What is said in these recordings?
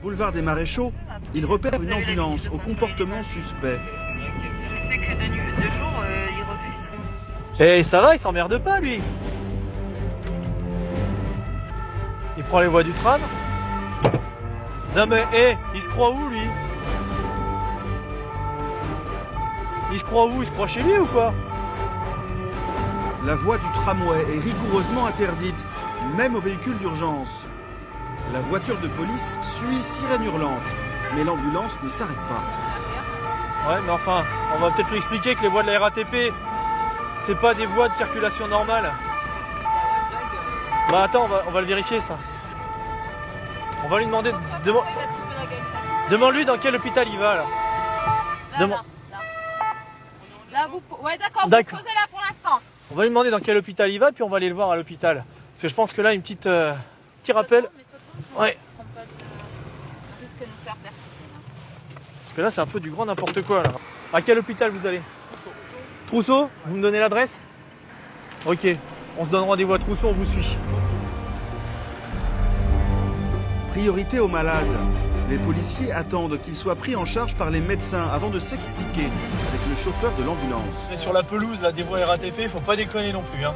Boulevard des Maréchaux, il repère une ambulance au comportement suspect. Je sais que de jour, il refuse. Eh, ça va, il s'emmerde pas, lui. Il prend les voies du tram. Non mais, il se croit où, lui? Il se croit où? Il se croit chez lui ou quoi? La voie du tramway est rigoureusement interdite, même aux véhicules d'urgence. La voiture de police suit sirène hurlante, mais l'ambulance ne s'arrête pas. Ouais, mais enfin, on va peut-être lui expliquer que les voies de la RATP, c'est pas des voies de circulation normale. Bah attends, on va le vérifier, ça. On va lui demander... Demande-lui dans quel hôpital il va, là. Là, vous... Ouais, d'accord, vous D'accord. posez là pour l'instant. On va lui demander dans quel hôpital il va, puis on va aller le voir à l'hôpital. Parce que je pense que là, une petite... petit rappel. Ouais. Risque de nous faire perdre. Parce que là, c'est un peu du grand n'importe quoi, là. À quel hôpital vous allez? Trousseau? Vous me donnez l'adresse? Ok. On se donne rendez-vous à Trousseau, on vous suit. Priorité aux malades. Les policiers attendent qu'ils soient pris en charge par les médecins avant de s'expliquer avec le chauffeur de l'ambulance. On est sur la pelouse là, des voies RATP, faut pas déconner non plus. Hein.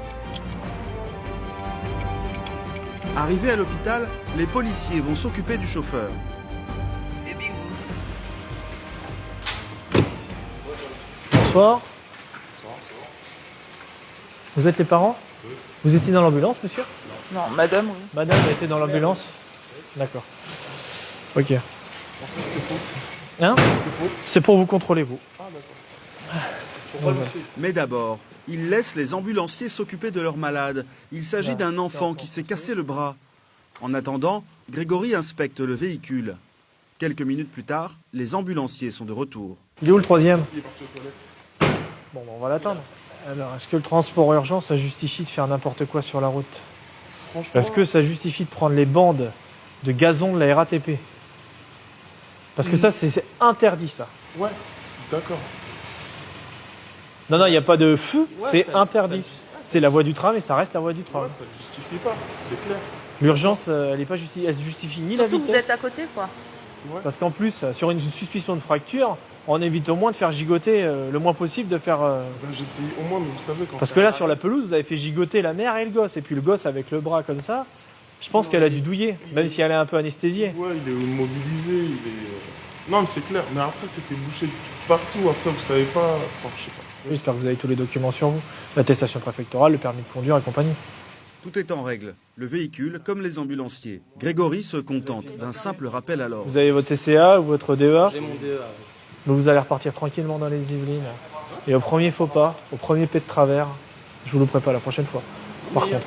Arrivés à l'hôpital, les policiers vont s'occuper du chauffeur. Et bingo. Bonsoir. Vous êtes les parents? Oui. Vous étiez dans l'ambulance, monsieur? Non, madame, oui. Madame a été dans l'ambulance? D'accord. Ok. En fait, c'est faux. Hein? C'est faux. C'est pour vous contrôler, vous. Ah, d'accord. Pourquoi Ouais, je suis Mais d'abord, ils laissent les ambulanciers s'occuper de leurs malades. Il s'agit Ouais, d'un enfant qui s'est cassé le bras. En attendant, Grégory inspecte le véhicule. Quelques minutes plus tard, les ambulanciers sont de retour. Il est où le troisième? Il est parti aux toilettes. Bon, on va l'attendre. Alors, est-ce que le transport urgent, ça justifie de faire n'importe quoi sur la route? Franchement, Est-ce que ça justifie de prendre les bandes de gazon de la RATP? Parce que ça, c'est interdit, ça. ouais, d'accord. Non, il n'y a pas de feu, Ouais, c'est ça- interdit. C'est la voie du tram et ça reste la voie du tram. Ouais, ça ne justifie pas, c'est clair. L'urgence, elle se justifie ni la Surtout que vous vitesse. êtes à côté, quoi. Ouais. Parce qu'en plus, sur une suspicion de fracture, on évite au moins de faire gigoter le moins possible de faire. Ben, j'ai essayé, au moins, vous savez quand Parce ça que là, arrive. sur la pelouse, vous avez fait gigoter la mère et le gosse. Et puis le gosse avec le bras comme ça, je pense qu'elle a dû douiller, même si elle est un peu anesthésiée. Ouais, il est mobilisé, il est... Non, mais c'est clair. Mais après, c'était bouché partout. Après, vous savez pas... Enfin, je sais pas. J'espère que vous avez tous les documents sur vous. L'attestation préfectorale, le permis de conduire et compagnie. Tout est en règle. Le véhicule, comme les ambulanciers. Grégory se contente d'un simple rappel à l'ordre. Vous avez votre CCA ou votre DEA. J'ai mon DEA. Donc vous allez repartir tranquillement dans les Yvelines. Et au premier faux pas, au premier pet de travers, je vous le prépare la prochaine fois. Par contre.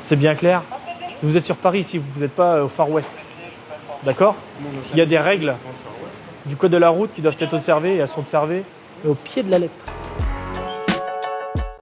C'est bien clair? Vous êtes sur Paris ici, vous n'êtes pas au Far West. D'accord? Il y a des règles du code de la route qui doivent être observées et elles sont observées au pied de la lettre.